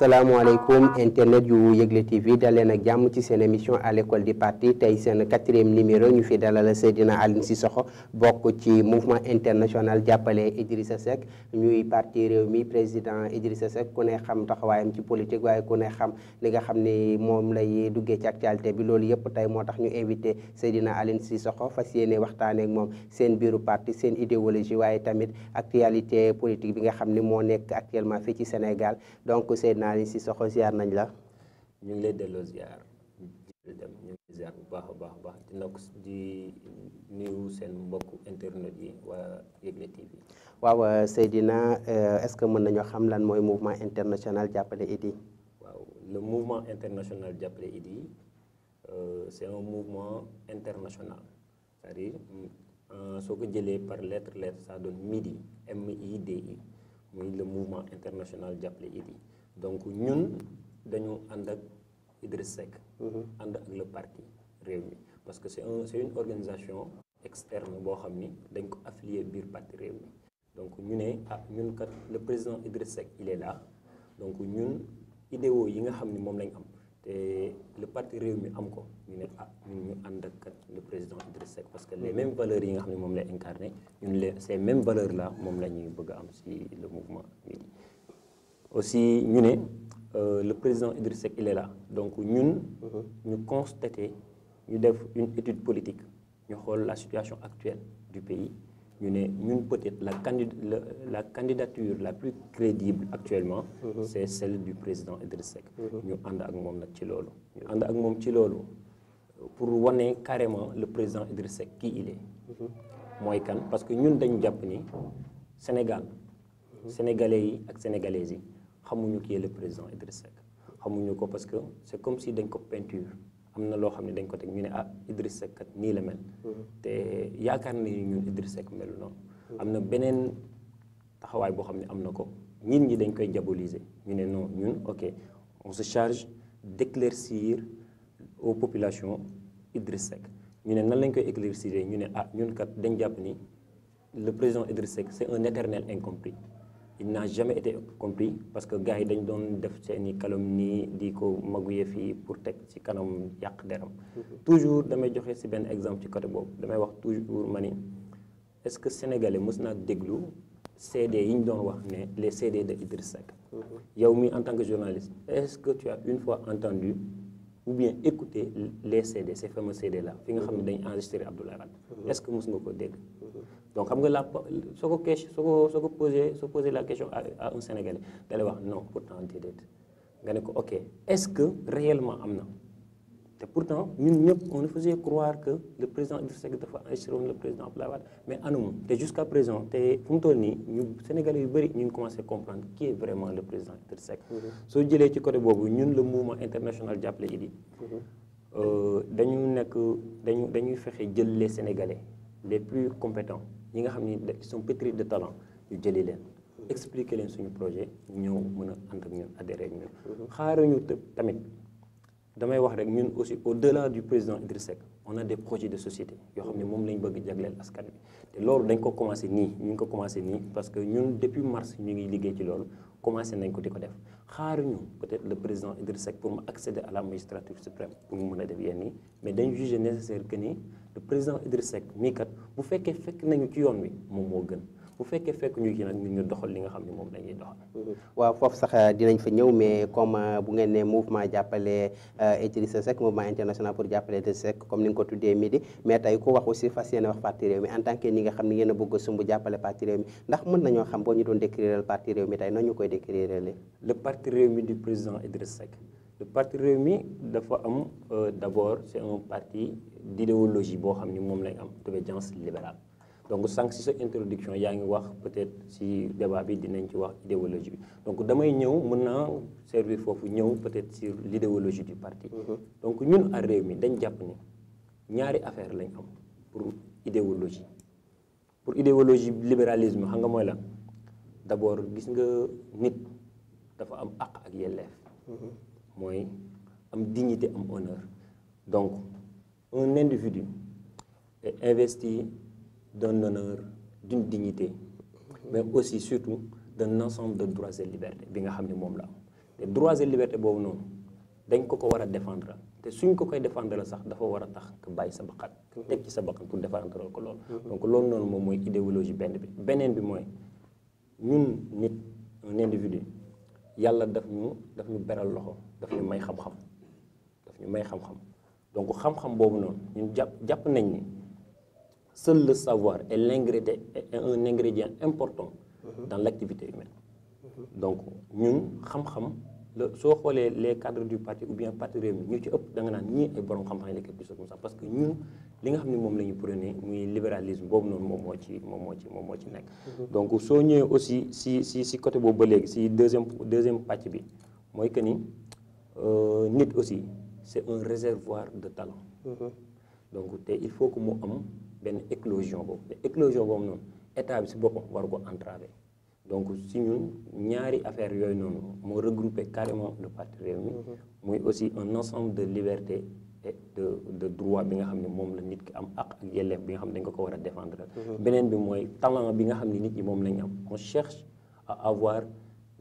salaamaaleykum internet yu Yegle TV daleen ak jàmm ci seen émission à l'école du parti tey seen 4e numéro ñu fi dalal Seydina Aline Cissokho bokk ci mouvement international jàppale Idrissa Seck ñuy parti Rewmi président Idrissa Seck ku ne xam taxawaayam ci politique waaye ku ne xam li nga xam ni moom lay duggee ci actualité bi loolu yëpp tey moo tax ñu invité Seydina Aline Cissokho fas yéene waxtaanee ak moom seen biiru parti seen idéologie waaye tamit actualité politique bi nga xam ni moo nekk actuellement fii ci Sénégal donc Seydina Aline Cissokho ziar nañ la. ñu ngi lay delloo ziar ñu ngi ziar bu baax a baax di nuyu seen mbokku internet yi waa Yegle TV. waaw Seydina est-ce que mën nañoo xam lan mooy mouvement international jàppale Idy. waaw le mouvement international jàppale Idy c'est un mouvement international c'est-à-dire soo ko jëlee par lettre ça donne MIDI MIDI muy le mouvement international jàppale Idy. donc ñun dañu ànd ak Idriss Seck ànd ak le parti Rewmi parce que c'est une organisation externe boo xam ni dañ ko affilié biir parti Rewmi donc ñu ne ñun kat le président Idriss Seck il est là donc ñun idéaux yi nga xam ni moom lañ am te le parti Rewmi am ko ñu ne ñun ñu ànd ak kat le président Idriss Seck parce que les mêmes valeurs yi nga xam ne moom lay incarné ñun ces mêmes valeurs là moom la ñuy bëgg a am si le mouvement Idy. aussi ñu ne le président Idriss Seck il est là donc ñun ñu constater ñu def une étude politique ñu xool la situation actuelle du pays ñu ne ñun peut-être la candidature la plus crédible actuellement c'est celle du président Idriss Seck ñu ànd ak moom nag ci loolu ñu ànd ak moom ci loolu pour wane carrément le président Idriss Seck qui il est mooy kan parce que ñun dañu jàpp ni Sénégal sénégalais yi ak sénégalaises yi xamuñu qui est le président Idriss Seck xamuñu ko parce que c'est comme si dañ ko peinture am na loo xam ne dañ ko teg ñu ne Idriss Seck kat nii la mel te yaakaar nañu ñun Idriss Seck melu noonu am na beneen taxawaay boo xam ne am na ko nit ñi dañ koy diaboliser ñu ne non ñun ok on se charge d'éclaircir aux populations Idriss Seck ñu ne nan lañ koy éclaircir ñu ne ñun kat dañ jàpp ni le président Idriss Seck c'est un éternel incompris il n'a jamais été compris parce que gars yi dañ doon def seeni calomnie di ko maguye fii pour teg ci kanam yàq deram toujours damay joxe ci benn exemple ci côté boobu damay wax toujours ma ni est-ce que sénégalais mës naa déglu CD yi ñu doon wax ne les CD de Idriss Seck yow mi en tant que journaliste est-ce que tu as une fois entendu ou bien écouté les CD ces fameux CD là fi nga xam ne dañ enregistré Abdoulaye Wade est-ce que mës nga ko dégg donc xam nga soo ko posé la question à un Sénégalais da lay wax non pourtant déedéet nga ne ko ok est-ce que réellement am na te pourtant ñun ñëpp on nous faisait croire que le président Idriss Seck dafa enregistré woon le président Abdoulaye Wade mais anamu te jusqu'à présent te fu mu toll nii ñu Sénégalais yu bëri ñu ngi commencé comprendre qui est vraiment le président Idriss Seck soo jëlee ci côté boobu ñun le mouvement international jàppale Idy dañuy fexe jël les Sénégalais les plus compétents ñi nga xam ni ils sont pétris de talent ñu jëli leen expliquer leen suñu projet ñëw mën a ànd ak ñun adhérer ak ñun xaaruñu tamit damay wax rek ñun aussi au-delà du président Idriss Seck on a des projets de société yoo xam ne moom lañ bëgg jagleel askan bi te loolu dañ ko commencé nii ñu ngi ko commencé nii parce que ñun depuis mars ñu ngi liggéey ci loolu commencé nañ ko di ko def xaaruñu peut-être le président Idriss Seck pour mu accéder à la magistrature suprême pour mu mën a def yenn yi mais dañ jugé nécessaire que ni le président Idriss Seck mii kat bu fekkee fekk nañu ci yoon wi moom moo gën bu fekkee fekk ñu ci nag ñu doxal li nga xam ne moom lañuy doxal. waaw foofu sax dinañ fa ñëw mais comme bu ngeen ne mouvement jàppale Idrissa Seck mouvement international pour jàppale Idrissa Seck comme ni nga ko tuddee Midi mais tey ku wax aussi fas yéene wax parti Rewmi en tant que ñi nga xam ne yéen a bëgg a sumb jàppale parti Rewmi ndax mën nañoo xam boo ñu doon décrire parti Rewmi tey nañu koy décrire le parti Rewmi du président Idriss Seck le parti Rewmi dafa am d'abord c'est un parti d'idéologie boo xam ni moom lañ am d'obédience libérale. donc sànq si sa introduction yaa ngi wax peut-être si débat bi dinañ ci wax idéologie bi donc damay ñëw mën naa servir foofu ñëw peut-être sur l'idéologie du parti donc ñun à Rewmi dañ jàpp ni ñaari affaire lañ am pour idéologie libéralisme xam nga mooy lan d'abord gis nga nit dafa am àq ak yelleef mooy am dignité am honneur donc un individu est investi d'un honneur, d'une dignité, mais aussi surtout d'un ensemble de droits et libertés bi nga xam ne moom la am te droits et liberté boobu noonu dañ ko war a défendre te suñ ko koy défendre la sax dafa war a tax nga bàyyi sa bakkan teg ci sa bakkan pour défendre ko loolu donc loolu noonu moom mooy idéologie beneen bi mooy ñun nit un individu yàlla daf ñu beral loxo daf ñu may xam-xam donc xam-xam boobu noonu ñun jàpp nañ ni seul le savoir est un ingrédient important dans l'activité humaine donc ñun xam-xam soo xoolee les cadres du parti ou bien parti Rewmi ñu ci ëpp da nga naan ñii ay borom xam-xam yi nekk plus comme ça parce que ñun li nga xam ne moom la ñu prôné muy libéralisme boobu noonu moom moo ci nekk. donc soo ñëwee aussi si côté boobu ba léegi si deuxième pàcc bi mooy que ni nit aussi c'est un réservoir de talent. donc te il faut que mu am benn éclosion boobu te éclosion boobu noonu état bi si boppam war ko entraver. donc si ñun ñaari affaire yooyu noonu moo regroupé carrément le parti Rewmi muy aussi un ensemble de liberté et de droit bi nga xam ne moom la nit ki am ak yelleef bi nga xam ne dañ ko war a défendre beneen bi mooy talent bi nga xam ne nit ñi moom la ñu am on cherche à avoir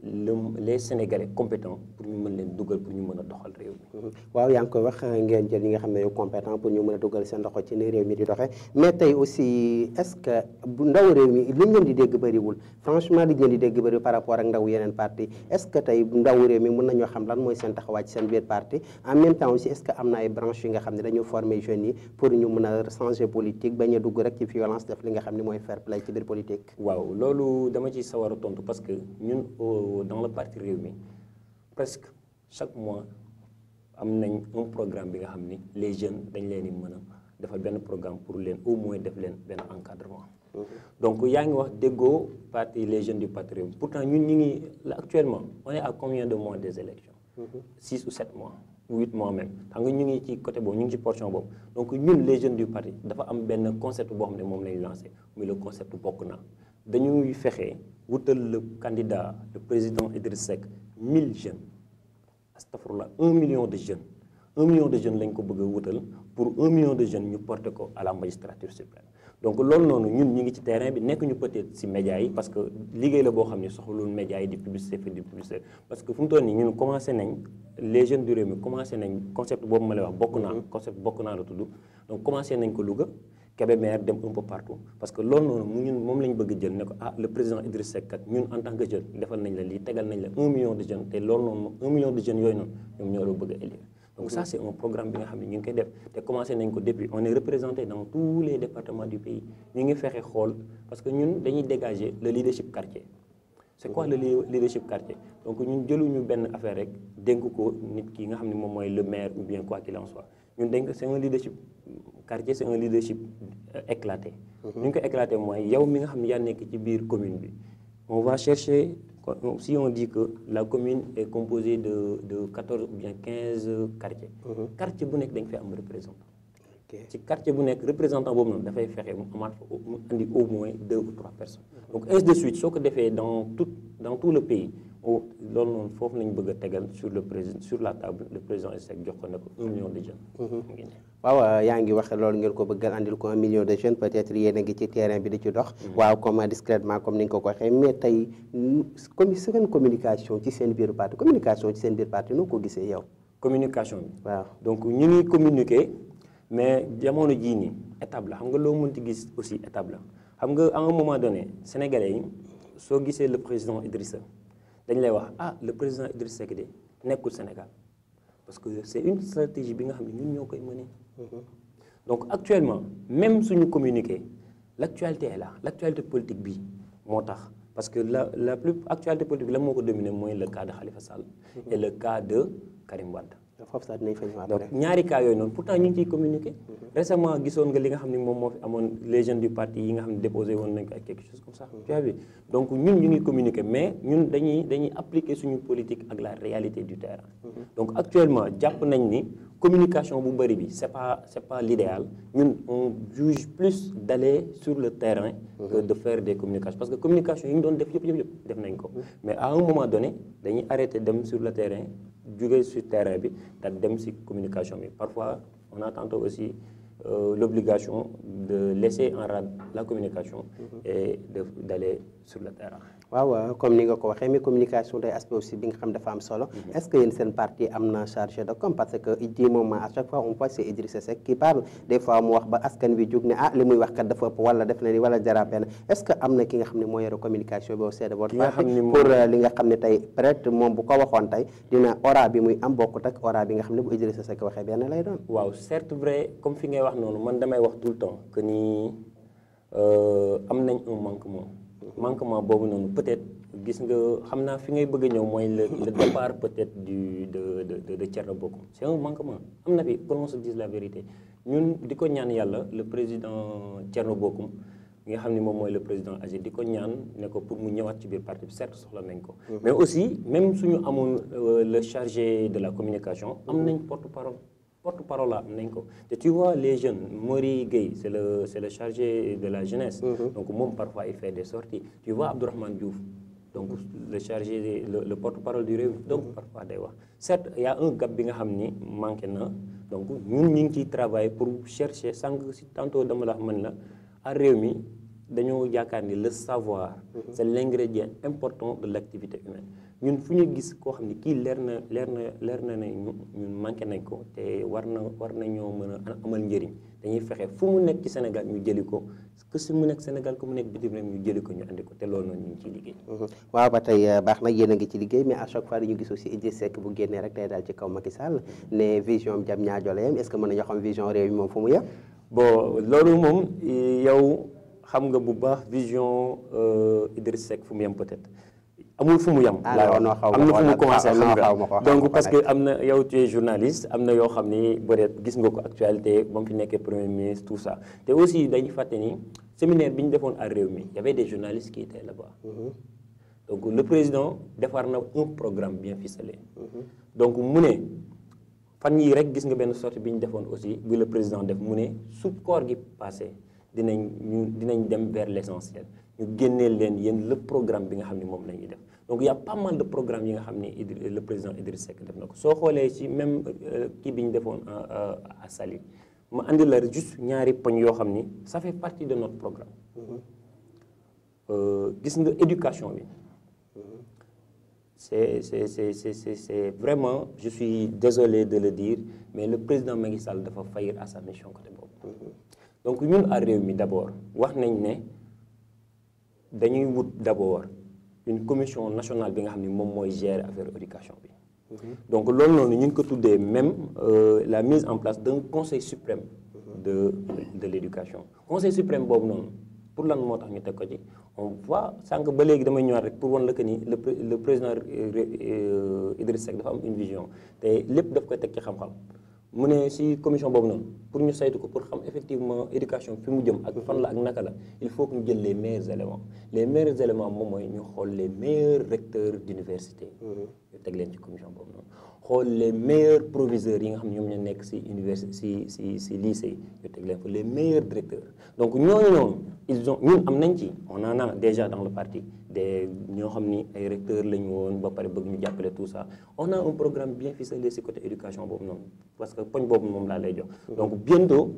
les Sénégalais compétents pour ñu mën leen dugal pour ñu mën a doxal réew mi. waaw yaa ngi koy wax ngeen jël ñi nga xam ne yow compétent pour ñu mën a dugal seen loxo ci ni réew mi di doxee mais tey aussi est-ce que bu ndaw réew mi li ñu leen di dégg bëriwul franchement li ñu leen di dégg bëri par rapport ak ndaw yeneen parti est-ce que tey ndaw réew mi mën nañoo xam lan mooy seen taxawaay ci seen biir parti en même temps aussi est-ce que am na ay branches yi nga xam ne dañu former jeunes yi pour ñu mën a changer politique bañ a dugg rek ci violence def li nga xam ne mooy fair play ci biir politique. waaw loolu dama ci sawar a tontu parce que ñun dans le parti Rewmi presque chaque mois am nañ un programme bi nga xam ni les jeunes dañ leen di mën a defal benn programme pour leen au moins def leen benn encadrement. donc yaa ngi wax déggoo parti les jeunes du parti Rewmi pourtant ñun ñu ngi là actuellement on est à combien de mois des élections 6 ou 7 mois ou 8 mois même xam nga ñu ngi ci côté boobu ñu ngi ci portion boobu donc ñun les jeunes du parti dafa am benn concept boo xam ne moom lañ lancé muy le concept bokk na dañuy fexe wutal le candidat le président Idriss Seck 1000 jeunes astafurlah 1 million de jeunes 1 million de jeunes lañ ko bëgg a wutal pour 1 million de jeunes ñu porter ko à la magistrature suprême donc loolu noonu ñun ñu ngi ci terrain bi nekk ñu peut-être ci médias yi parce que liggéey la boo xam ne soxlul médias yi di publicité fi di publicité parce que fu mu toll nii ñun commencé nañ les jeunes du Rewmi commencé nañ concept boobu ma lay wax bokk naa concept bokk naa la tudd donc commencé nañ ko Louga Kébémer dem un peu partout parce que loolu noonu ñun moom la ñu bëgg jël ne ko le président Idriss Seck kat ñun en tant que jeune defal nañ la lii tegal nañ la 1 million de jeunes te loolu noonu 1 million de jeunes yooyu noonu ñoom ñoo la bëgg a élire donc ça c'est un programme bi nga xam ne ñu ngi koy def te commencé nañ ko depuis on est représenté dans tous les départements du pays ñu ngi fexe xool parce que ñun dañuy dégager le leadership quartier c'est quoi le leadership quartier donc ñun jëluñu benn affaire rek dénk ko nit ki nga xam ne moom mooy le maire ou bien quoi qu'il en soit ñun dañ ko c'est un leadership quartier c'est un leadership éclaté ñu ngi ko éclaté mooy yow mi nga xam ne yaa nekk ci biir commune bi on va chercher si on dit que la commune est composée de 14 ou bien 15 quartiers quartier bu nekk dañ fay am représentant ci quartier bu nekk représentant boobu noonu dafay fexe mu amaat mu andi au moins 2 ou 3 personnes donc ainsi de suite soo ko defee dans tout le pays loolu noonu foofu lañu bëgg a tegal sur la table le président Seck jox ko ne ko 1 million de jeunes. waaw yaa ngi wax loolu ngeen ko bëggal andil ko 1 million de jeunes peut-être yéen a ngi ci terrain bi di ci dox. waaw comme discrètement comme ni nga ko waxee mais tey seen communication ci seen biir parti noo ko gisee yow. communication bi. waaw donc ñu ngi communiquer mais jamono jii nii étape la xam nga loo mënti gis aussi étape la xam nga à un moment donné sénégalais yi soo gisee le président Idrissa dañ lay wax le président Idriss Seck de nekkul Sénégal parce que c'est une stratégie bi nga xam ne ñun ñoo koy mener donc actuellement même suñu communiqué l'actualité est là l'actualité politique bi moo tax parce que la plus actualité politique la moo ko dominé mooy le cas de Khalifa Sall et le cas de Karim Wade foofu sax dinañ fa ñëwaat donc ñaari cas yooyu noonu pourtant ñu ngi ciy communiqué récemment gisoon nga li nga xam ne moom moo fi amoon les jeunes du parti yi nga xam ne déposé woon nañ ko ak quelque chose comme ça tu as vu donc ñun ñu ngi communiqué mais ñun dañuy appliquer suñu politique ak la réalité du terrain donc actuellement jàpp nañ ni communication bu bëri bi c'est pas l'idéal ñun on juge plus d'aller sur le terrain que de faire des communications parce que communication yi ñu doon def yëpp def nañ ko mais à un moment donné dañuy arrêter dem sur le terrain jóge sur terrain bi daal dem ci communication bi parfois on a tantôt aussi l'obligation de laisser en rade la communication et d'aller sur le terrain. waaw comme ni nga ko waxee mais communication day aspect aussi bi nga xam dafa am solo est-ce que yéen seen parti am na chargé de com parce que du moment à chaque fois on voit c'est Idrissa Seck qui parle des fois mu wax ba askan wi jóg ne li muy wax kat dafa ëpp wala def na ni wala dérapé na est-ce que am na ki nga xam ne moo yore communication bi au sein de votre parti pour li nga xam ne tey peut-être moom bu ko waxoon tey dina aura bi muy am bokkut ak aura bi nga xam ne bu Idrissa Seck waxee benn lay doon. waaw certes vrai comme fi ngay wax noonu man damay wax tout le temps que ni am nañ un manquement boobu noonu peut-être gis nga xam naa fi ngay bëgg a ñëw mooy le départ peut-être de Thierno Bocoum c'est un manquement am na fi qu'on se dise la vérité ñun di ko ñaan yàlla le président Thierno Bocoum nga xam ni moom mooy le président AGEL di ko ñaan ne ko pour mu ñëwaat ci biir parti bi certes soxla nañ ko mais aussi même suñu amoon le chargé de la communication am nañ porte-parole la am nañ ko te tu vois les jeunes Mori Gueye c'est le chargé de la jeunesse donc moom parfois il fait des sorties tu vois Abdourahmane Diouf donc le chargé le porte-parole du Rewmi donc parfois day wax certes il y a un gap bi nga xam ni manqué na donc ñun ñu ngi ciy travailler pour chercher sànq si tantôt dama la mën la à Rewmi dañoo yaakaar ni le savoir c'est l'ingrédient important de l'activité humaine ñun fu ñu gis koo xam ni kii leer na ne ñun manqué nañ ko te war nañoo mën a amal njëriñ dañuy fexe fu mu nekk ci Sénégal ñu jëli ko que si mu nekk Sénégal que mu nekk bitim rek ñu jëli ko ñu andi ko te loolu noonu ñu ngi ciy liggéey. waaw ba tey baax na yéen a ngi ci liggéey mais à chaque fois dañu gis aussi Idrissa Seck bu génnee rek day daal ci kaw Macky Sall ne vision am jam ñaajo la yem est-ce que mën nañoo xam vision réew mi moom fu mu yem. bon loolu moom yow xam nga bu baax vision Idrissa Seck fu mu yem peut-être. amul fu mu yem am na fu mu commencé xam nga donc parce que am na yow tu es journaliste am na yoo xam ni peut-être gis nga ko actualité ba mu fi nekkee premier ministre tout ça te aussi dañuy fàtte ni séminaire bi ñu defoon à Rewmi y avait des journalistes qui étaient là-bas donc le président defar na un programme bien ficelé donc mu ne fan yii rek gis nga benn sortie bi ñu defoon aussi bi le président def mu ne su koor gi passé dinañ dem vers l'essentiel ñu génneel leen yéen le programme bi nga xam ne moom la ñuy def donc il y a pas mal de programmes yi nga xam ne le président Idrissa Seck def na ko soo xoolee ci même kii bi ñu defoon à Saly ma andi la juste ñaari poñ yoo xam ni ça fait partie de notre programme gis nga éducation bi c'est vraiment je suis désolé de le dire mais le président Macky Sall dafa faillir à sa mission côté boobu donc ñun à Rewmi d'abord wax nañ ne dañuy wut d'abord une commission nationale bi nga xam ne moom mooy gérer affaire éducation bi donc loolu noonu ñu ngi ko tuddee même la mise en place d'un conseil suprême de l'éducation conseil suprême boobu noonu pour lan moo tax ñu teg ko ci on voit sànq ba léegi damay ñëwaat rek pour wan la que ni le président Idrissa Seck dafa am une vision te lépp daf koy teg ci xam-xam mu ne si commission boobu noonu pour ñu saytu ko pour xam effectivement éducation fi mu jëm ak fan la ak naka la il faut que ñu jël les meilleurs éléments moom mooy ñu xool les meilleurs recteurs d'université ñu teg leen ci commission boobu noonu xool les meilleurs proviseurs yi nga xam ne ñoom ñoo nekk si université si lycée yi ñu teg leen fa les meilleurs directeurs donc ñooñu noonu ñun am nañ ci on en a déjà dans le parti des ñoo xam ni ay recteurs lañu woon ba pare bëgg ñu jàppale tout ça on a un programme bien ficelé si côté éducation boobu noonu parce que poñ boobu moom laa lay jox donc bientôt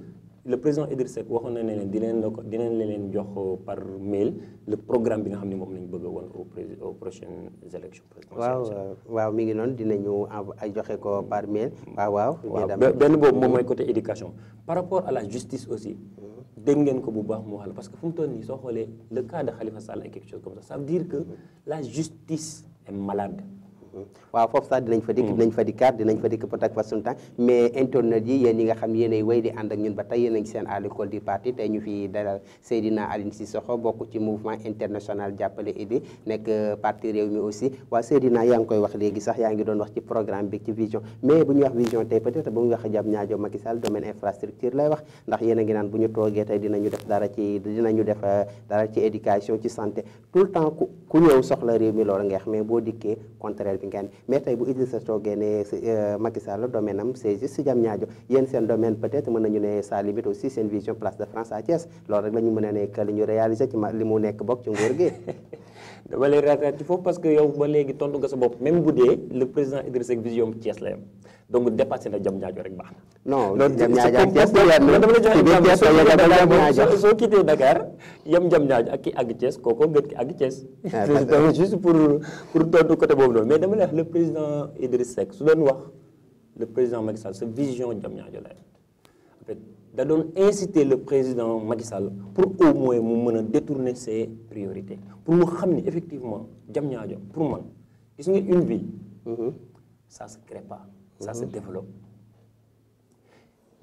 le président Idrissa Seck waxoon na ne leen dinañ leen jox par mail le programme bi nga xam ne moom lañ bëgg a woon aux prochaines élections présidentielles. waaw mi ngi noonu dinañu joxe ko par mail. waaw benn boobu moom mooy côté éducation par rapport à la justice aussi. dégg ngeen ko bu baax mu wax la parce que fu mu toll nii soo xoolee le cas de Khalifa Sall et quelque chose comme ça veut dire que la justice est malade. waaw foofu sax dinañ fa dikk peut-être fa suñu temps mais internet yi yéen ñi nga xam yéenay wéy di ànd ak ñun ba tey yéen a ngi seen à l'école du parti tey ñu fi dalal Seydina Aline Cissokho bokk ci mouvement international jàppale Idy nekk parti Rewmi aussi waaw Seydina yaa ngi koy wax léegi sax yaa ngi doon wax ci programme bi ci vision mais bu ñuy wax vision tey peut-être bu ñu wax Diamniadio Macky Sall domaine infrastructure lay wax ndax yéen a ngi naan bu ñu toogee tey dinañu def dara ci éducation ci santé tout le temps ku ñëw soxla réew mi loolu nga xam mais boo dikkee contraire fi ngeen mais tey bu Idrissa toogee ne Macky Sall domaine am c'est juste Diamniadio yéen seen domaine peut-être mën nañu ne ça limite aussi seen vision place de France à Thiès loolu rek la ñu mën a nekk li ñu réaliser ci li mu nekk bokk ci nguur gi. dama lay raataat ci foofu parce que yow ba léegi tontu nga sa bopp même bu dee le président Idrissa Seck vision Thiès la yam donc dépassé na Diamniadio rek baax na. non Diamniadio ak Thiès dama la jox soo quitté Dakar yam Diamniadio ak ki àgg Thiès kooku gën ki àgg Thiès. juste pour tontu côté boobu noonu mais dama lay wax le président Idrissa Seck su doon wax le président Macky Sall sa vision Diamniadio la en fait da doon inciter le président Macky Sall pour au moins mu mën a détourner ses priorités pour mu xam ni effectivement Diamniadio pour man gis nga une ville ça se crée pas ça se développe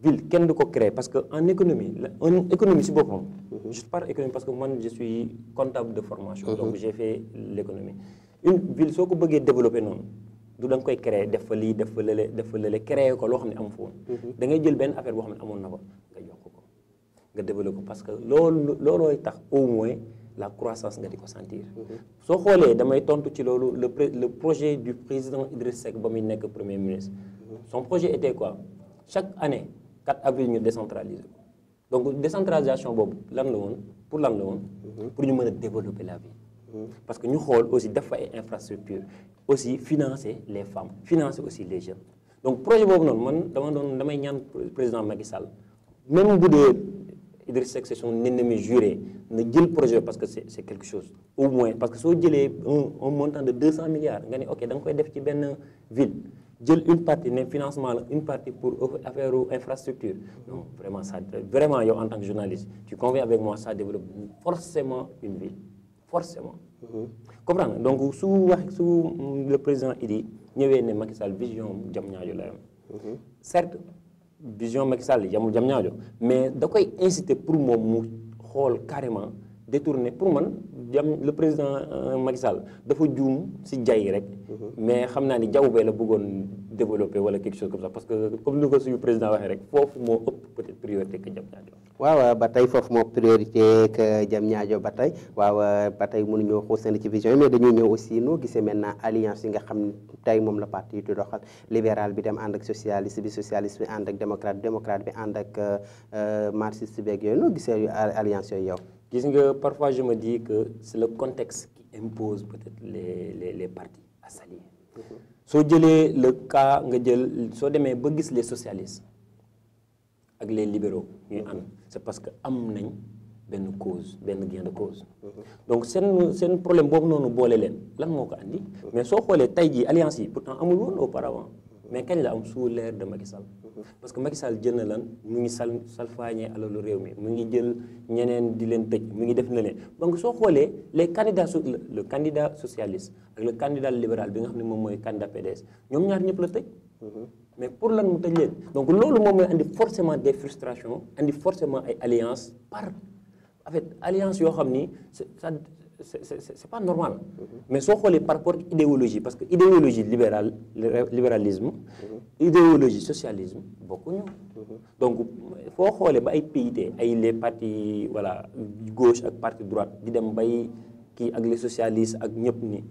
ville kenn du ko créer parce que en économie si boppam je parle économie parce que man je suis comptable de formation donc j'ai fait l'économie une ville soo ko bëggee développer noonu du da nga koy créer def fa lii def fa lële créer ko loo xam ne amu fa woon da ngay jël benn affaire boo xam ne amoon na ko nga yokk ko nga développer ko parce que loolooy tax au moins la croissance nga di ko sentir soo xoolee damay tontu ci loolu le projet du président Idriss Seck ba muy nekk premier ministre son projet était quoi chaque année 4 avril ñu décentraliser ko donc décentralisation boobu lan la woon pour ñu mën a développer la ville parce que ñu xool aussi def fa ay infrastructures aussi financer les femmes financer aussi les jeunes donc projet boobu noonu man damay ñaan président Macky Sall même bu dee Idriss Seck c'est son ennemi juré na jël projet parce que c'est quelque chose au moins parce que soo jëlee un montant de 200 milliards nga ne ok da nga koy def ci benn ville jël une partie ne financement la une partie pour affaire infrastructure non vraiment yow en tant que journaliste tu conviens avec moi ça développe forcément une ville forcément comprendre donc su le président Idi ñëwee ne Macky Sall vision Diamniadio la yam certes vision Macky Sall yamul Diamniadio mais da koy inciter pour moom mu xool carrément détourner pour man le président Macky Sall dafa juum si jay rek mais xam naa ni jaww bee la bëggoon développer wala quelque chose comme ça parce que comme ni ko suñu président waxee rek foofu moo ëpp peut-être priorité que Diamniadio. waaw ba tey foofu moo priorité que Diamniadio ba tey waaw ba tey mënuñoo xuusandi ci vision yi mais dañuy ñëw aussi noo gisee maintenant alliance yi nga xam ne tey moom la parti yi di doxal libéral bi dem ànd ak socialiste bi ànd ak démocrate bi ànd ak marxiste beeg yooyu noo gisee alliance yooyu yow. gis nga parfois je me dis que c'est le contexte qui impose peut-être les partis à s'allier soo jëlee le cas nga jël soo demee ba gis les socialistes ak les libéraux ñuy ànd c'est parce que am nañ benn gain de cause donc seen problème boobu noonu boole leen lan moo ko andi mais soo xoolee tey jii alliance yi pourtant amul woon auparavant mais kañ la am sous l'ère de Macky Sall parce que Macky Sall jël na lan mu ngi salfaañee alalu réew mi mu ngi jël ñeneen di leen tëj mu ngi def na leen donc soo xoolee les candidats le candidat socialiste ak le candidat libéral bi nga xam ne moom mooy candidat PDS ñoom ñaar ñëpp la tëj mais pour lan mu tëj leen donc loolu moom mooy andi forcément des frustrations andi forcément ay alliances en fait alliance yoo xam ni c'est pas normal mais soo xoolee par rapport ak idéologie parce que idéologie libéralisme idéologie socialisme bokkuñu donc foo xoolee ba ay PIT ay les partis voilà gauche ak parti droite di dem bay kii ak les socialistes ak ñëpp ni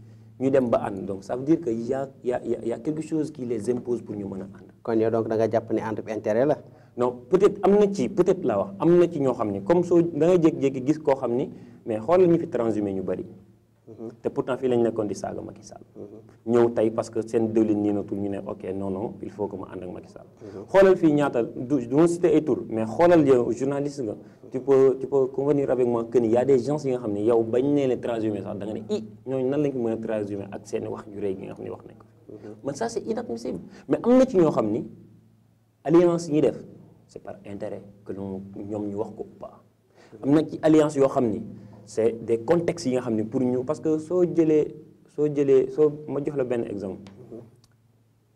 ñu dem ba ànd donc ça veut dire que y a quelque chose qui les impose pour ñu mën a ànd. kon yow donc da nga jàpp ne ànd bi intérêt la. non peut-être am na ci peut-être laa wax am na ci ñoo xam ni comme soo da nga jékki-jékki gis koo xam ni mais xoolal ñu fi transhumé ñu bari te pourtant fii lañ nekkoon di saaga Macky Sall ñëw tey parce que seen dëwlin nii natul ñu ne ok non il faut que ma ànd ak Macky Sall xoolal fii ñaata du ma citer ay tur mais xoolal yow journaliste nga tu peux convenir avec moi que ni y a des gens yi nga xam ne yow bañ nee leen transhumé sax da nga ne ñooñu nan lañ ko mën a transhumé ak seen wax ju rëy gi nga xam ne wax nañ ko man ça c'est inadmissible mais am na ci ñoo xam ni alliance yi ñuy def c'est par intérêt que ñoom ñu wax ko ou pas am na ci alliance yoo xam ni c'est des contextes yi nga xam ni pour ñu parce que soo ma jox la benn exemple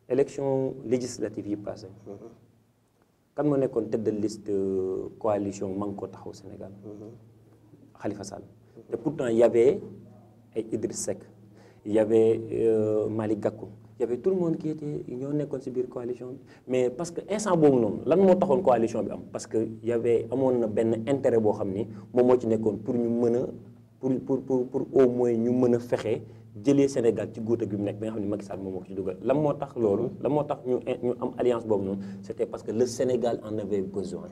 élection législative yi passé kan moo nekkoon tête de liste coalition Manko Taxawu Sénégal Khalifa Sall te pourtant y avait ay Idriss Seck y avait Malick Gakou y avait tout le monde qui était ñoo nekkoon ci biir coalition bi mais parce que instant boobu noonu lan moo taxoon coalition bi am parce que y avait amoon na benn intérêt boo xam ni moom moo ci nekkoon pour pour au moins ñu mën a fexe jëlee Sénégal ci góota gi mu nekk bi nga xam ne Macky Sall moom moo ko ci dugal lan moo tax loolu lan moo tax ñu am alliance boobu noonu c'était parce que le Sénégal en avait besoin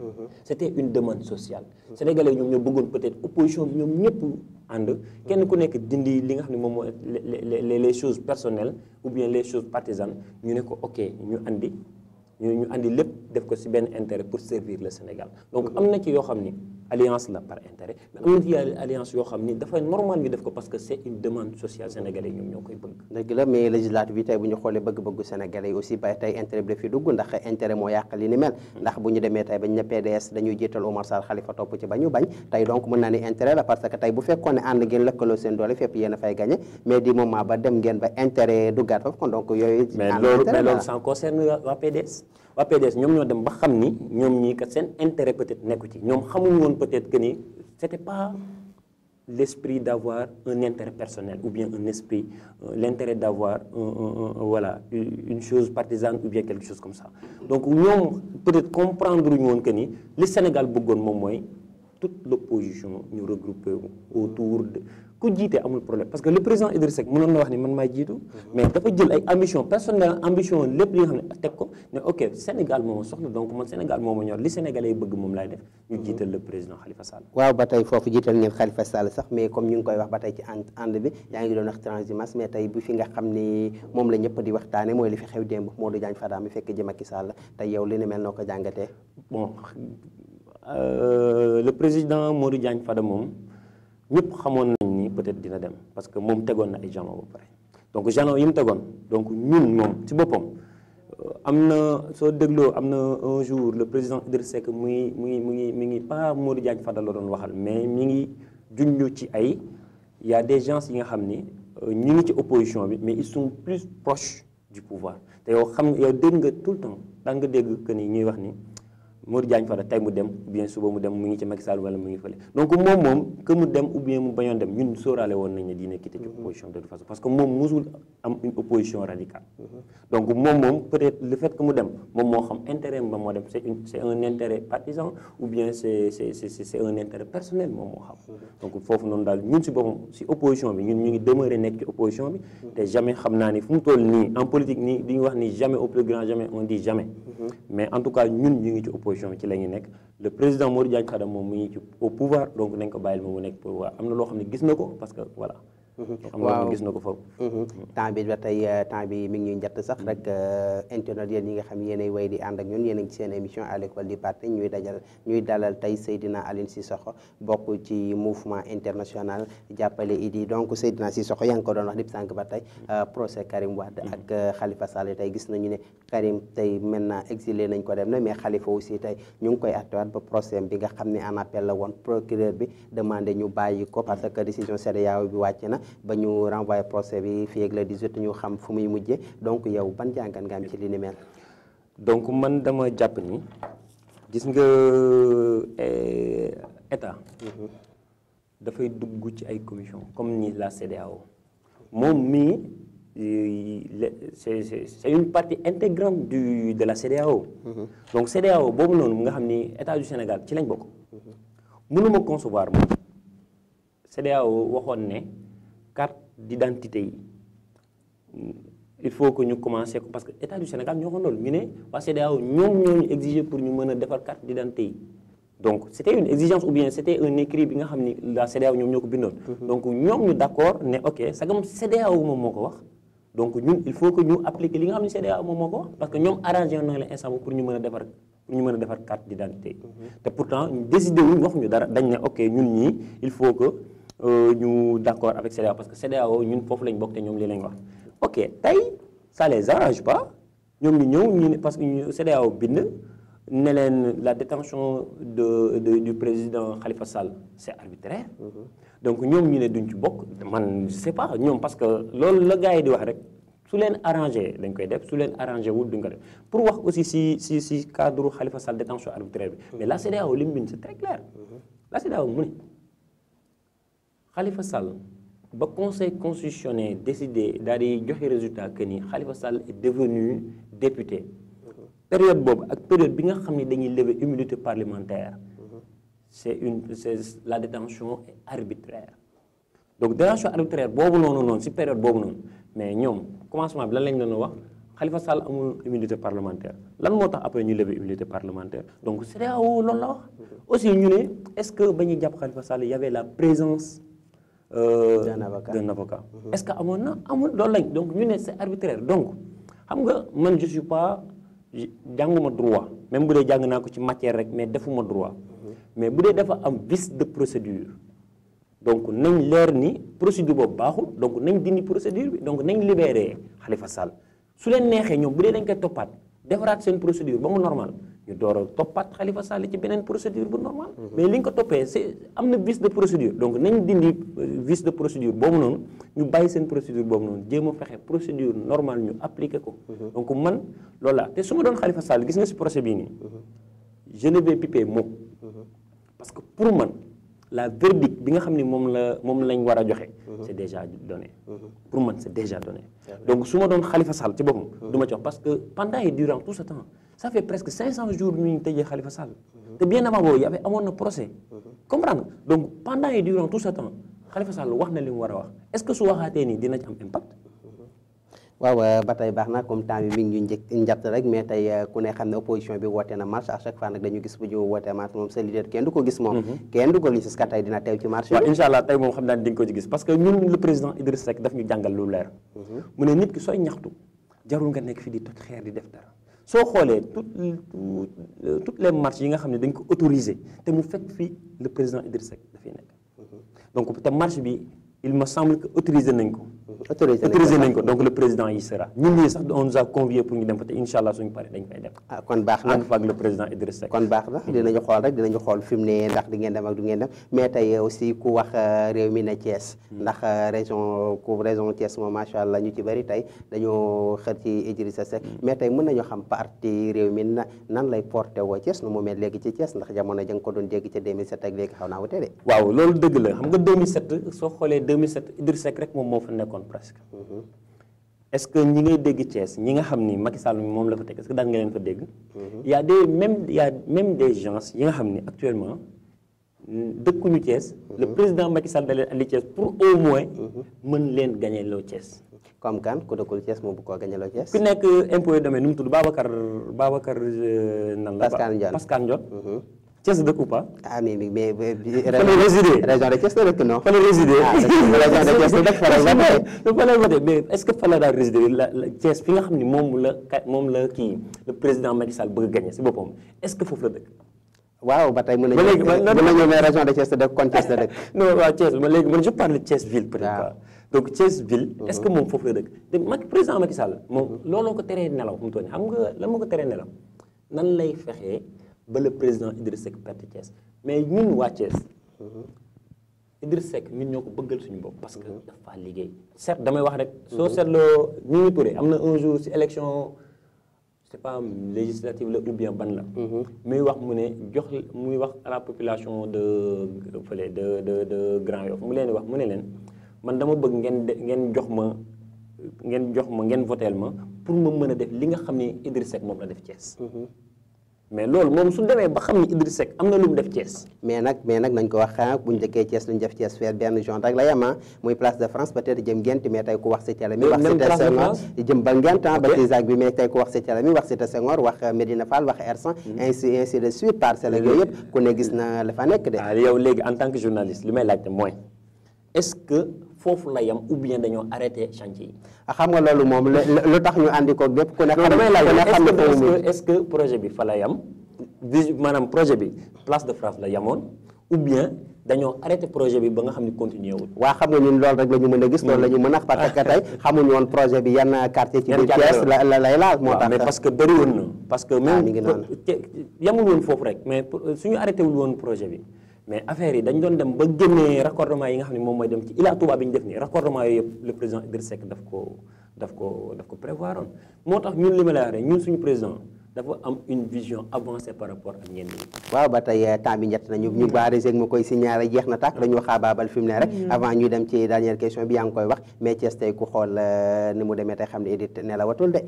c'était une demande sociale sénégalais ñoom ñoo bëggoon peut-être opposition bi ñoom ñëpp ànd kenn ku nekk dindi li nga xam ne moom moo les choses personnelles ou bien les choses partisanes ñu ne ko ok ñu andi lépp def ko ci benn intérêt pour servir le Sénégal donc am na ci yoo xam ni alliance la par intérêt mais am na ci alliance yoo xam ni dafay normal ñu def ko parce que c'est une demande sociale sénégalais ñoom ñoo koy bëgg. dëgg la mais législative bi tey bu ñu xoolee bëgg-bëggu sénégalais yi aussi ba tey intérêt bi fi dugg ndax intérêt moo yàq li ni mel ndax bu ñu demee tey bañ ne PDS dañuy jiital Oumar Sarr Khalifa topp ci ba ñu bañ tey donc mën naa ni intérêt la parce que tey bu fekkoon ne ànd ngeen lëkkaloo seen doole fépp yéen a fay gagné mais du moment ba dem ngeen ba intérêt duggaat foofu kon donc yooyu. mais loolu ça concerne waa PDS. waa PDS ñoom ñoo dem ba xam ni ñoom ñii kat seen intérêt peut-être nekku ci ñoom xamuñu woon peut-être que ni c'était pas l'esprit d'avoir un intérêt personnel ou bien un esprit l'intérêt d'avoir voilà une chose partisane ou bien quelque chose comme ça donc ñoom peut-être comprendre ñu woon que ni li Sénégal bëggoon moom mooy toute l'opposition ñu regrouper autour de ku jiite amul problème parce que le président Idriss Seck mënoon na wax ni man maay jiitu mais dafa jël ay ambition personnelle ambition lépp li nga xam ne teg ko ne ok Sénégal moo ma soxla donc man Sénégal moo ma ñor li Sénégalais yi bëgg moom laay def ñu jiital le président Khalifa Sall. waaw ba tey foofu jiital ngeen Khalifa Sall sax mais comme ñu ngi koy wax ba tey ci ànd bi yaa ngi doon wax transhumance mais tey bu fi nga xam ni moom la ñëpp di waxtaane mooy li fi xew démb Modou Diagne Fada mi fekk ji Macky Sall tey yow li ni mel noo ko jàngatee. bon le président Modou Diagne Fada moom ñëpp xamoon nañ ni peut-être dina dem parce que moom tegoon na ay jalons ba pare donc jalons yi mu tegoon donc ñun moom ci boppam am na soo dégloo am na un jour le président Idriss Seck mi ngi pas Modou Diagne Fada la doon waxal mais mi ngi junj ci ay y a des gens yi nga xam ni ñu ngi ci opposition bi mais ils sont plus proches du pouvoir te yow dégg nga tout le temps daan nga dégg que ni ñuy wax ni Modou Diagne Fada tey mu dem ou bien suba mu dem mu ngi ci Macky Sall wala mu ngi fële donc moom que mu dem ou bien mu bañoon dem ñun sóoraale woon nañ ne dina quitter ci opposition de toute façon parce que moom musul am une opposition radicale donc moom peut-être le fait que mu dem moom moo xam intérêt ba moo dem c'est un intérêt partisan ou bien c'est un intérêt personnel moom moo xam donc foofu noonu daal ñun si boppam si opposition bi ñun ñu ngi demeurer nekk ci opposition bi te jamais xam naa ni fu mu toll nii en politique nii di ñu wax ni jamais au plus grand jamais on dit jamais mais en tout cas ñun ñu ngi ci opposition ci la ñu nekk le président Modou Diagne Fada moom mu ngi ci au pouvoir donc nañ ko bàyyil moom mu nekk pouvoir am na loo xam ne gis na ko parce que voilà waaw gis na ko foofu temps bi ba tey temps bi mi ngi ñuy njatt sax rek internet yéen ñi nga xam yéenay way di ànd ak ñun yéen a ngi ci seen émission à l'école du parti ñuy dalal tey Seydina Aline Cissokho bokk ci mouvement international jàppale Idy donc Seydina Cissokho yaa ngi ko doon wax dip sànq ba tey procès Karim Wade ak Khalifa Sall tey gis nañu ne Karim tey maintenant exilé nañ ko dem na mais Khalifa aussi tey ñu ngi koy attewaat ba procès bi nga xam ne en appel la woon procureur bi demandé ñu bàyyi ko parce que décision CEDEAO bi wàcc na ba ñu renvoyé procès bi fii ak le 18 ñu xam fu muy mujjee donc yow ban jàngat nga am ci li ni mel. donc man dama jàpp ni gis nga état dafay dugg ci ay commission comme ni la CEDEAO moom mii c'est une partie intégrante de la CEDEAO donc CEDEAO boobu noonu nga xam ni état du Sénégal ci lañ bokk mënuma concevoir moom CEDEAO waxoon ne carte d'identité yi il faut que ñu commencer ko parce que état du Sénégal ñoo ko loolu ñu ne waa CEDEAO ñoom ñoo ñu exiger pour ñu mën a defar carte d'identité yi donc c'était une exigence ou bien c'était un écrit bi nga xam ni la CEDEAO ñoom ñoo ko bindoon donc ñoom ñu d'accord ne ok sagam CEDEAO moom moo ko wax donc ñun il faut que ñu appliquer li nga xam ne CEDEAO moom moo ko wax parce que ñoom arrangé na la instant pour ñu mën a defar carte d'identité te pourtant décidé wuñ waxuñu dara dañ ne ok ñun ñii il faut que ñu d'accord avec CEDEAO parce que CEDEAO ñun foofu lañ bokk te ñoom lii lañ wax ok tey ça les arrange pas ñoom ñu ñëw ñu ne parce que CEDEAO bind ne leen la détention du président Khalifa Sall c'est arbitraire donc ñoom ñu ne duñ ci bokk man je sais pas ñoom parce que loolu la gars yi di wax rek su leen arrangé dañ koy def su leen arrangé wul duñ ko def pour wax aussi si cadre Khalifa Sall détention arbitraire bi mais la CEDEAO li mu bind c'est très clair la CEDEAO mu ne Khalifa Sall ba conseil constitutionnel décidé daal di joxe résultat que ni Khalifa Sall est devenu député période boobu ak période bi nga xam ne dañuy lever immunité parlementaire c'est la détention est arbitraire donc détention arbitraire boobu noonu si période boobu noonu mais ñoom commencement bi lan lañ doon wax Khalifa Sall amul immunité parlementaire lan moo tax après ñu lever immunité parlementaire donc CEDEAO loolu la wax aussi ñu ne est-ce que ba ñuy jàpp Khalifa Sall y avait la présence d'un avocat est-ce que amoon na amul loolu lañ donc ñu ne c'est arbitraire donc xam nga man je suis pas jànguma droit même bu dee jàng naa ko ci matière rek mais defuma droit mais bu dee dafa am vice de procédure donc nañ leer ni procédure boobu baaxul donc nañ dindi procédure bi donc nañ libéré Khalifa Sall su leen neexee ñoom bu dee dañ koy toppaat defaraat seen procédure ba mu normal ñu door a toppaat Khalifa Sall ci beneen procédure bu normal mais li ñu ko toppee c'est am na vice de procédure donc nañ dindi vice de procédure boobu noonu ñu bàyyi seen procédure boobu noonu jéem a fexe procédure normale ñu appliqué ko donc man loolu la te su ma doon Khalifa Sall gis nga si procès bii nii je ne vais piper mot parce que pour man la verdict bi nga xam ni moom lañ war a joxe c'est déjà donné pour man c'est déjà donné donc su ma doon Khalifa Sall ci boppam du ma ci wax parce que pendant et durant tout ce temps ça fait presque 500 jours ñu tëjee Khalifa Sall te bien avant boobu amoon na procès comprendre donc pendant et durant tout ce temps Khalifa Sall wax na li mu war a wax est-ce que su waxaatee nii dina ci am impact waaw ba tey baax na comme temps bi mi ngi ñu njatt rek mais tey ku ne xam ne opposition bi woote na marche à chaque fois nag dañu gis bu ñu wootee marche moom sa leader kenn du ko gis moom kenn du ko gis ka tey dina teew ci marche waaw incha allah tey moom xam naa ne di nga ko ci gis parce que ñun le président Idriss Seck daf ñu jàngal lu leer mu ne nit ki sooy ñaxtu jarul nga nekk fi di toj xeer di def dara soo xoolee toutes les marches yi nga xam ne dañ ko autorisé te mu fekk fii le président Idriss Seck dafay nekk donc te marche bi il me semble que autorisé nañ ko autorisé nañ ko donc le président y sera ñun ñii sax on nous a convié pour ñu dem fa te incha allah suñu paree dañ fay dem kon baax na ànd fa ak le président Idriss Seck kon baax na dinañu xool rek dinañu xool fi mu ne ndax di ngeen dem ak du ngeen dem mais tey aussi ku wax réew mi ne Thiès ndax région Thiès moom macha allah ñu ci bëri tey dañoo xër ci Idrissa Seck mais tey mën nañoo xam parti réew mi nan lay porté woo Thiès nu mu mel léegi ci Thiès ndax jamono ja nga ko doon dégg ca 2007 ak léegi xaw naa wute de waaw loolu dëgg la xam nga 2007 soo xoolee 2007 Idriss Seck rek moom moo fa nekkoon presque est-ce que ñi ngay dégg Thiès ñi nga xam ni Macky Sall moom la fa teg est-ce que daan nga leen fa dégg il y a même des gens yi nga xam ni actuellement dëkkuñu Thiès le président Macky Sall da leen andi Thiès pour au moins mën leen gagner loo Thiès comme kan ku dëkkul Thiès moom bu ko gagner loo Thiès ku nekk impôt domaine nu mu tudd Babacar nan la Pascal Ndione Thiès dëkk ou pas ah mais fa la résider région de Thiès la dëkk non fa la résider région de Thiès la dëkk fa la voté mais est-ce que fa la daal résider Thiès fi nga xam ni moom la kii le président Macky Sall bëgg a gagner si boppam est-ce que foofu la dëkk waaw ba tey mën nañu mais région de Thiès la dëkk kon Thiès la dëkk non waaw Thiès ma léegi man je parle de Thiès ville peut-être donc Thiès ville est-ce que moom foofu la dëkk te président Macky Sall moom looloo ko teree nelaw fu mu toll nii xam nga lan moo ko teree nelaw nan lay fexee ba le président Idriss Seck perte Thiès mais ñun waa Thiès Idriss Seck ñun ñoo ko bëggal suñu bopp parce que dafa liggéey certes damay wax rek soo seetloo ñu turé am na un jour ci élection c'est pas législative la ou bien ban la muy wax mu ne muy wax à la population de fële de Grand Yoff mu leen di wax mu ne leen man dama bëgg ngeen jox ma ngeen voteel ma pour ma mën a def li nga xam ne Idriss Seck moom la def Thiès mais loolu moom su demee ba xam ni Idriss Seck am na lu mu def Thiès mais nag nañ ko wax bu ñu dëkkee Thiès lu ñu def Thiès faire benn zone rek la yem muy place de France peut-être jëm Ngent mais tey ku wax Cité Lamy wax Cité Senghor jëm ba Ngent ba Tizac bi mais tey ku wax Cité Lamy wax Cité Senghor wax Médina Fall wax R100 ainsi de suite parcelle ak yooyu yëpp ku ne gis na la fa nekk de yow léegi en tant que journaliste li may laajte mooy est-ce que foofu la yam ou bien dañoo arrêté chantier yi xam nga loolu moom lu tax ñu andi ko bépp ku ne xam est-ce que projet bi fa la yam maanaam projet bi place de France la yamoon ou bien dañoo arrêté projet bi ba nga xam ne continuer wul waa xam nga ñun loolu rek la ñu mën a gis loolu la ñu mën a parce que tey xamuñu woon projet bi yan quartier ci biir Thiès la lay laal moo tax mais parce que bëri woon na parce que même yamul woon foofu rek mais suñu arrêté wul woon projet bi mais affaire yi dañ doon dem ba génnee raccordement yi nga xam ne moom mooy dem ci Ila Touba bi ñu def nii raccordement yooyu yëpp le président Idriss Seck daf ko prévoir oon moo tax ñun li ma lay wax rek ñun suñu président dafa am une vision avancée par rapport ak ñenn ñi. waaw ba tey temps bi njëtt nañu ñu bari rek ma koy signaler jeex na tàkk dañu xaabaabal fi mu ne rek avant ñu dem ci dernière question bi yaa ngi koy wax mais Thiès tey ku xool ni mu demee tey xam ne Edith nelawatul de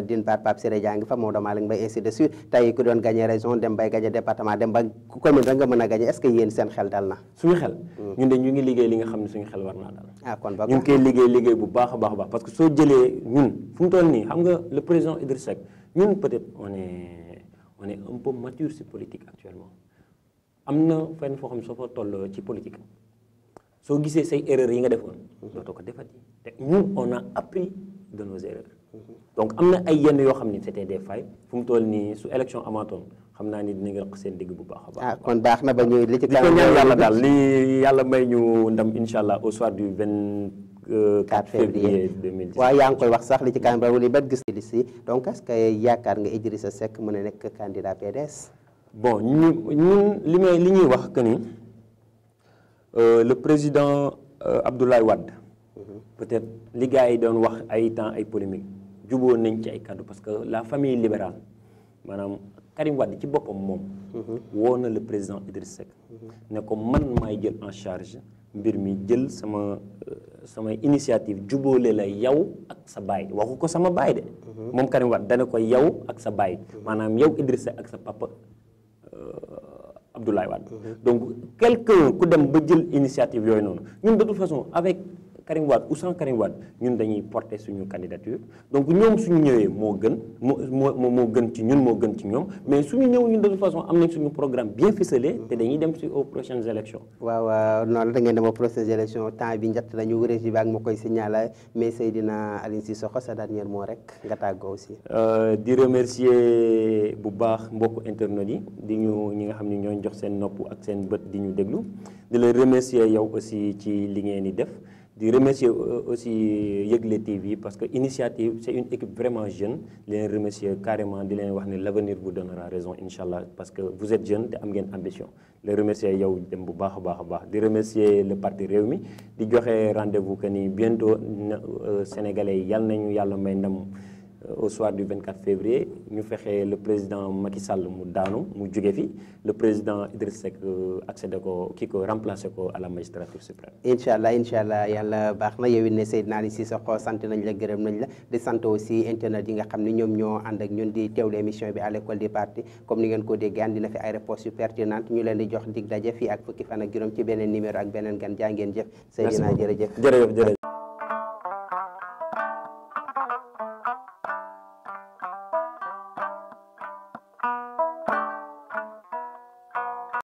din Pape Siré Dia ngi fa Maodo Malick Mbaye ainsi de suite tey ku doon gagné région dem bay gagné département dem ba commune rek nga mën a gagné est-ce que yéen seen xel dal na suñu xel ñun de ñu ngi liggéey li nga xam ne suñu xel war naa dal kon ba ñu ngi koy liggéey bu baax a baax parce que soo jëlee ñun fu mu toll nii xam nga le président Idriss Seck ñun peut-être on est un peu mature ci politique actuellement am na fenn foo xam ne soo fa toll ci politique soo gisee say erreurs yi nga defoon dootoo ko defati te ñun on a appris de nos erreurs donc am na ay yenn yoo xam ni c'était des failles fu mu toll nii su élection amaatoon xam naa ni dinañ raq seen digg bu baax a baax. kon baax na ba ñuy li ci kanam ñaan yàlla daal li yàlla may ñu ndam incha allah au soir du 24 février 2010. waaw yaa ngi koy wax sax li ci kanam rawul yi bat gis liste yi donc est-ce que yaakaar nga Idrissa Seck mën a nekk candidat PDS. bon ñun li ñuy wax que ni le président Abdoulaye Wade peut-être li gars yi doon wax ay temps ay polémique jubóo nañ ci ay kaddu parce que la famille libérale maanaam Karim Wade ci boppam moom woo na le président Idriss Seck ne ko man maay jël en charge mbir mi jël sama initiative jubóole la yow ak sa baay waxu ko sama baay de moom Karim Wade dana ko yow ak sa baay maanaam yow Idriss Seck ak sa papa Abdoulaye Wade donc quelqu'un ku dem ba jël initiative yooyu noonu ñun de toute façon avec Karim Wade ou sans Karim Wade ñun dañuy porter suñu candidature donc ñoom suñu ñëwee moo gën ci ñun moo gën ci ñoom mais suñu ñëw ñun de toute façon am nañ suñu programme bien ficelé te dañuy dem si aux prochaines élections. waaw noonu la da ngeen dem aux prochaines élections temps bi njëtt nañu régi bi ak ma koy signaler mais Seydina Aline Cissokho sa dernier mot rek nga tàggoo aussi. di remercier bu baax mbokku internautes yi di ñu ñi nga xam ne ñoo jox seen nopp ak seen bët di ñu déglu di la remercier yow aussi ci li ngeen di def. di remercier aussi Yegle TV parce que initiative c'est une équipe vraiment jeune di leen remercier carrément di leen wax ne l'avenir vous donnera raison inchallah parce que vous êtes jeune te am ngeen ambition les remercier yow dem bu baax a baax di remercier le parti Rewmi di joxe rendez-vous que ni bientôt sénégalais yi yal nañu yàlla may ndam au soir du 24 février ñu fexe le président Macky Sall mu daanu mu jóge fi le président Idriss Seck accédé ko kii ko remplacé ko à la magistrature suprême. incha allah yàlla baax na yow it ne Seydina Aline Cissokho sant nañ la gërëm nañ la di sant aussi internet yi nga xam ne ñoom ñoo ànd ak ñun di teewlu émission bi à l'école des partis comme ni ngeen ko déggee andi na fi ay réponses yu pertinentes ñu leen di jox dig daje fii ak fukki fan ak juróom ci beneen numéro ak beneen gan jaa ngeen jëf. Seydina jërëjëf.